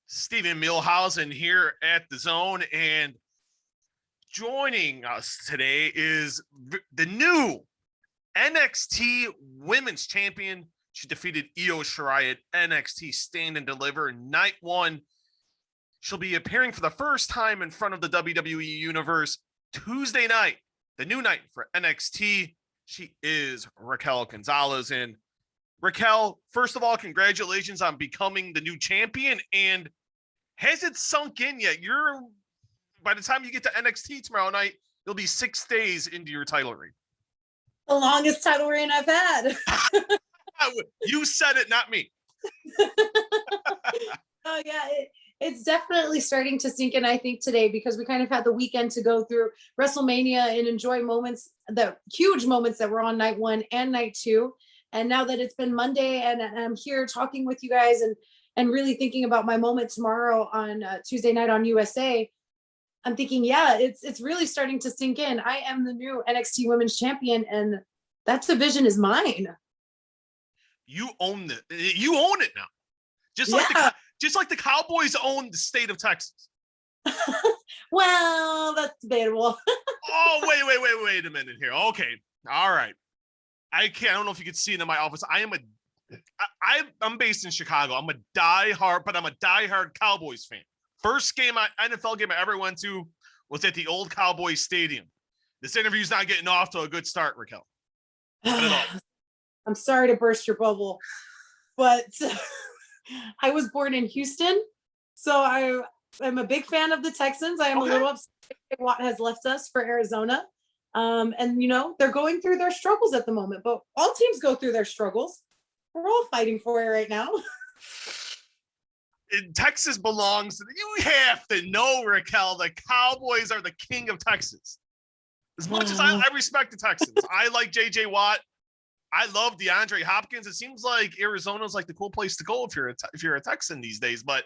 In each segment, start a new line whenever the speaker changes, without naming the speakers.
Stephen Milhausen here at the Zone, and joining us today is the new NXT Women's Champion. She defeated Io Shirai at NXT Stand and Deliver Night 1. She'll be appearing for the first time in front of the WWE Universe Tuesday night, the new night for NXT. She is Raquel Gonzalez. And Raquel, first of all, congratulations on becoming the new champion. And has it sunk in yet? By the time you get to NXT tomorrow night, you'll be 6 days into your title reign.
The longest title reign I've had.
You said it, not me.
Oh yeah, it's definitely starting to sink in, I think, today, because we kind of had the weekend to go through WrestleMania and enjoy the huge moments that were on night 1 and night 2. And now that it's been Monday and I'm here talking with you guys and really thinking about my moment tomorrow on Tuesday night on USA, I'm thinking, yeah, it's really starting to sink in. I am the new NXT Women's Champion, and that division is mine.
You own it. You own it now. Just like the Cowboys own the state of Texas.
Well, that's debatable.
Oh, wait a minute here. Okay. All right. I don't know if you can see it in my office. I'm based in Chicago. I'm a diehard Cowboys fan. First NFL game I ever went to was at the old Cowboys Stadium. This interview's not getting off to a good start, Raquel. Not at all.
I'm sorry to burst your bubble, but I was born in Houston, so I'm a big fan of the Texans. I am a little upset that Watt has left us for Arizona. And they're going through their struggles at the moment, but all teams go through their struggles. We're all fighting for it right now.
Texas belongs to you have to know, Raquel, the Cowboys are the king of Texas. As much as I respect the Texans, I like JJ Watt. I love DeAndre Hopkins. It seems like Arizona's like the cool place to go if you're a Texan these days, but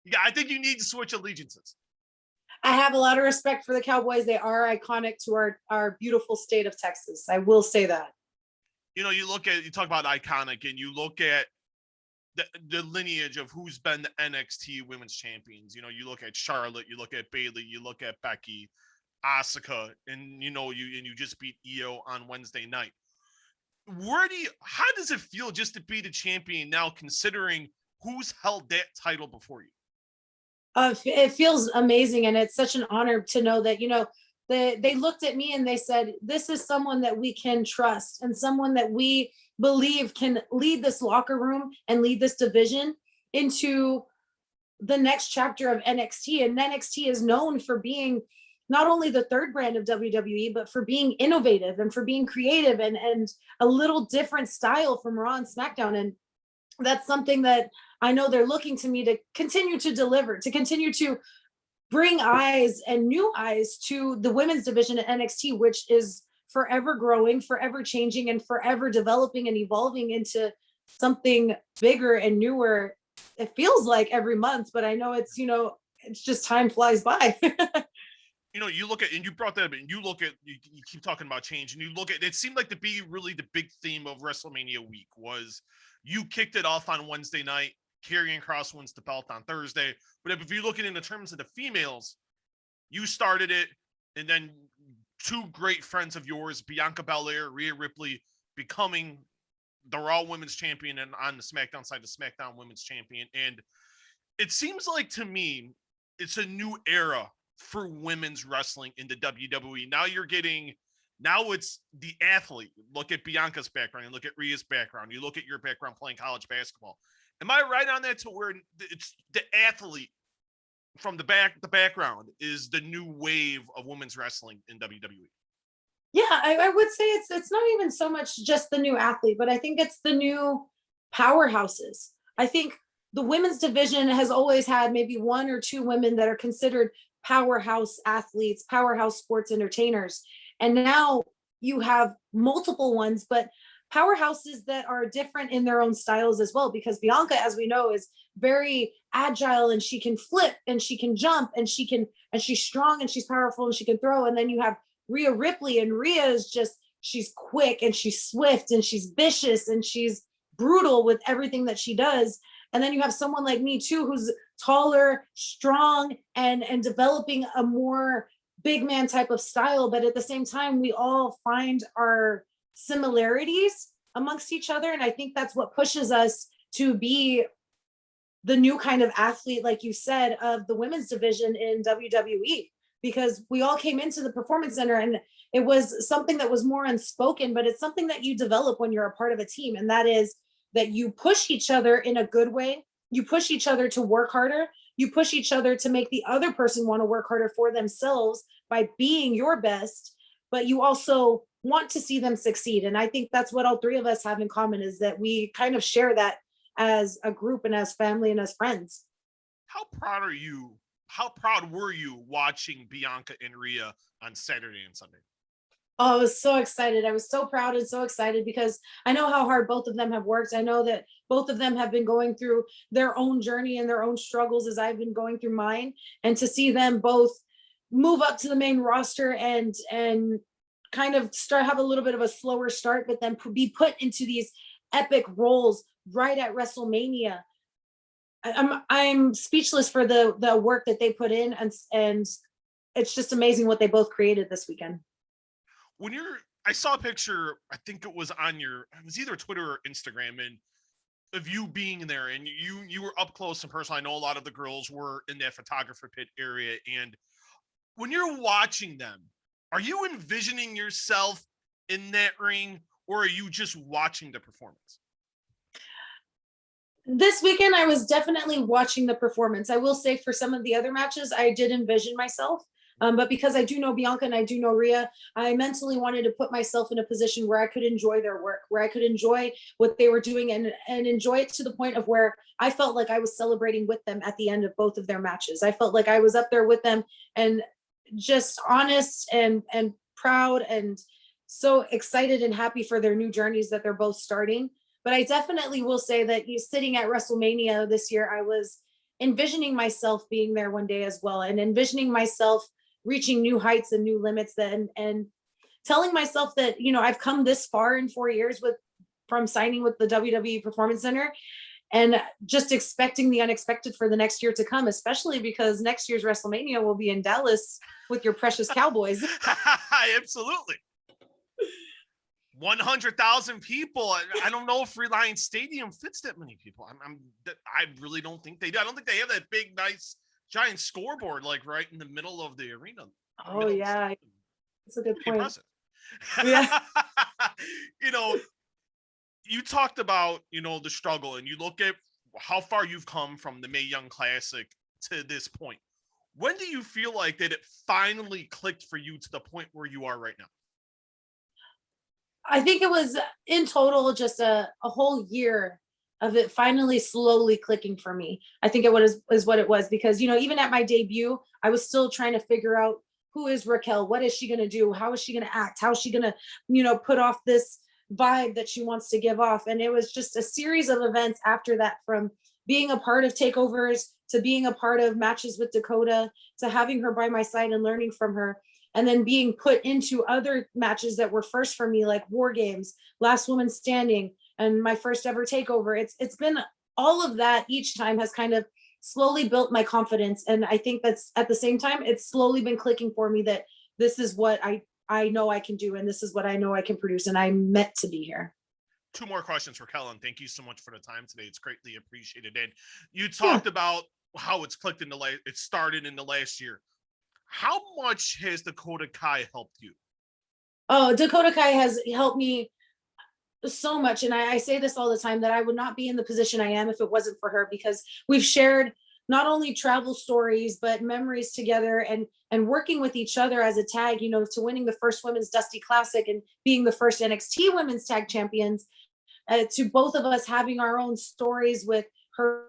yeah, I think you need to switch allegiances.
I have a lot of respect for the Cowboys. They are iconic to our beautiful state of Texas. I will say that.
You talk about iconic, and you look at the lineage of who's been the NXT Women's Champions. You look at Charlotte, you look at Bayley, you look at Becky, Asuka, and you just beat Io on Wednesday night. How does it feel just to be the champion now, considering who's held that title before you?
It feels amazing, and it's such an honor to know that they looked at me and they said, this is someone that we can trust and someone that we believe can lead this locker room and lead this division into the next chapter of NXT. And NXT is known for being not only the third brand of WWE, but for being innovative and for being creative and a little different style from Raw and SmackDown. And that's something that I know they're looking to me to continue to deliver, to continue to bring eyes and new eyes to the women's division at NXT, which is forever growing, forever changing, and forever developing and evolving into something bigger and newer. It feels like every month, but I know it's just time flies by.
You look at, and you brought that up, and you keep talking about change, and you look at, it seemed like to be really the big theme of WrestleMania week was you kicked it off on Wednesday night, Karrion Kross wins the belt on Thursday. But if you look at it in the terms of the females, you started it, and then two great friends of yours, Bianca Belair, Rhea Ripley, becoming the Raw Women's Champion, and on the SmackDown side, the SmackDown Women's Champion. And it seems like, to me, it's a new era for women's wrestling in the WWE. Now it's the athlete. Look at Bianca's background, and look at Rhea's background. You look at your background playing college basketball. Am I right on that, to where it's the athlete from the background is the new wave of women's wrestling in WWE?
Yeah, I would say it's not even so much just the new athlete, but I think it's the new powerhouses. I think the women's division has always had maybe one or two women that are considered powerhouse athletes, powerhouse sports entertainers. And now you have multiple ones, but powerhouses that are different in their own styles as well, because Bianca, as we know, is very agile, and she can flip and she can jump and she's strong and she's powerful and she can throw. And then you have Rhea Ripley, and Rhea is she's quick and she's swift and she's vicious and she's brutal with everything that she does. And then you have someone like me too, who's taller, strong, and developing a more big man type of style. But at the same time, we all find our similarities amongst each other. And I think that's what pushes us to be the new kind of athlete, like you said, of the women's division in WWE, because we all came into the performance center and it was something that was more unspoken, but it's something that you develop when you're a part of a team. And that is that you push each other in a good way. You push each other to work harder. You push each other to make the other person want to work harder for themselves by being your best, but you also want to see them succeed. And I think that's what all three of us have in common, is that we kind of share that as a group and as family and as friends.
How proud are you? How proud were you watching Bianca and Rhea on Saturday and Sunday?
Oh, I was so excited. I was so proud and so excited because I know how hard both of them have worked. I know that both of them have been going through their own journey and their own struggles as I've been going through mine. And to see them both move up to the main roster and kind of start have a little bit of a slower start, but then be put into these epic roles right at WrestleMania. I'm speechless for the work that they put in, and it's just amazing what they both created this weekend.
When I saw a picture, I think it was it was either Twitter or Instagram, and of you being there, and you were up close and personal. I know a lot of the girls were in that photographer pit area, and when you're watching them, are you envisioning yourself in that ring, or are you just watching the performance?
This weekend, I was definitely watching the performance. I will say for some of the other matches, I did envision myself. But because I do know Bianca and I do know Rhea, I mentally wanted to put myself in a position where I could enjoy their work, where I could enjoy what they were doing and enjoy it to the point of where I felt like I was celebrating with them at the end of both of their matches. I felt like I was up there with them and just honest and proud and so excited and happy for their new journeys that they're both starting. But I definitely will say that sitting at WrestleMania this year, I was envisioning myself being there one day as well, and envisioning myself reaching new heights and new limits, and telling myself that, I've come this far in 4 years from signing with the WWE Performance Center, and just expecting the unexpected for the next year to come, especially because next year's WrestleMania will be in Dallas with your precious Cowboys.
Absolutely. 100,000 people. I don't know if Reliance Stadium fits that many people. I really don't think they do. I don't think they have that big, nice, giant scoreboard like right in the middle of the arena.
Oh yeah, that's a good point.
Impressive.
Yeah.
You talked about the struggle, and you look at how far you've come from the Mae Young Classic to this point. When do you feel like that it finally clicked for you to the point where you are right now?
I think it was in total just a whole year of it finally slowly clicking for me. I think it is what it was, because even at my debut, I was still trying to figure out, who is Raquel? What is she going to do? How is she going to act? How is she going to, put off this vibe that she wants to give off? And it was just a series of events after that, from being a part of takeovers to being a part of matches with Dakota, to having her by my side and learning from her, and then being put into other matches that were first for me, like War Games, Last Woman Standing, and my first ever takeover. It's been all of that. Each time has kind of slowly built my confidence. And I think that's, at the same time, it's slowly been clicking for me that this is what I know I can do, and this is what I know I can produce, and I'm meant to be here.
2 more questions for Kellen. Thank you so much for the time today. It's greatly appreciated. And you talked about how it's clicked it started in the last year. How much has Dakota Kai helped you?
Oh, Dakota Kai has helped me so much. And I say this all the time, that I would not be in the position I am if it wasn't for her, because we've shared not only travel stories, but memories together, and working with each other as a tag, to winning the first Women's Dusty Classic and being the first NXT Women's Tag Champions, to both of us having our own stories with her,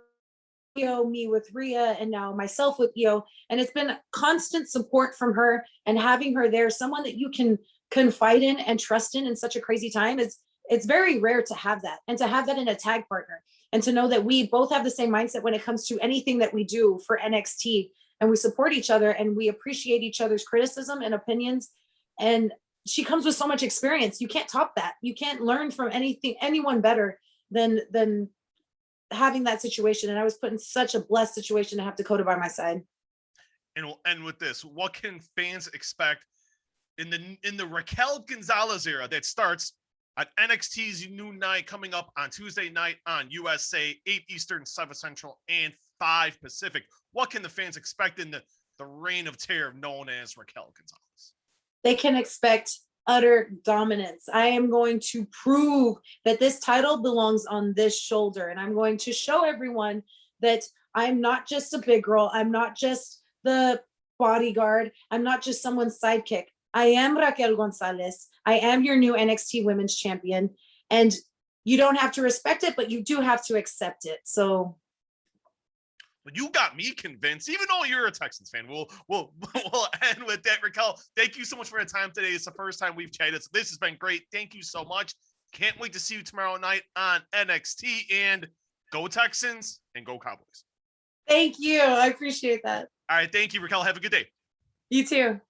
me with Rhea, and now myself with Io. And it's been constant support from her, and having her there, someone that you can confide in and trust in such a crazy time, it's very rare to have that, and to have that in a tag partner, and to know that we both have the same mindset when it comes to anything that we do for NXT, and we support each other and we appreciate each other's criticism and opinions. And she comes with so much experience. You can't top that. You can't learn from anyone better than having that situation, and I was put in such a blessed situation to have Dakota by my side.
And we'll end with this. What can fans expect in the Raquel Gonzalez era that starts at NXT's new night coming up on Tuesday night on USA, 8 Eastern, 7 Central, and 5 Pacific? What can the fans expect in the reign of terror known as Raquel Gonzalez?
They can expect utter dominance. I am going to prove that this title belongs on this shoulder, and I'm going to show everyone that I'm not just a big girl. I'm not just the bodyguard. I'm not just someone's sidekick. I am Raquel Gonzalez. I am your new NXT Women's Champion, and you don't have to respect it, but you do have to accept it. So,
well, you got me convinced. Even though you're a Texans fan, we'll end with that. Raquel, thank you so much for your time today. It's the first time we've chatted. So this has been great. Thank you so much. Can't wait to see you tomorrow night on NXT. And go Texans and go Cowboys.
thank you. I appreciate that.
All right, thank you, Raquel. Have a good day.
You too.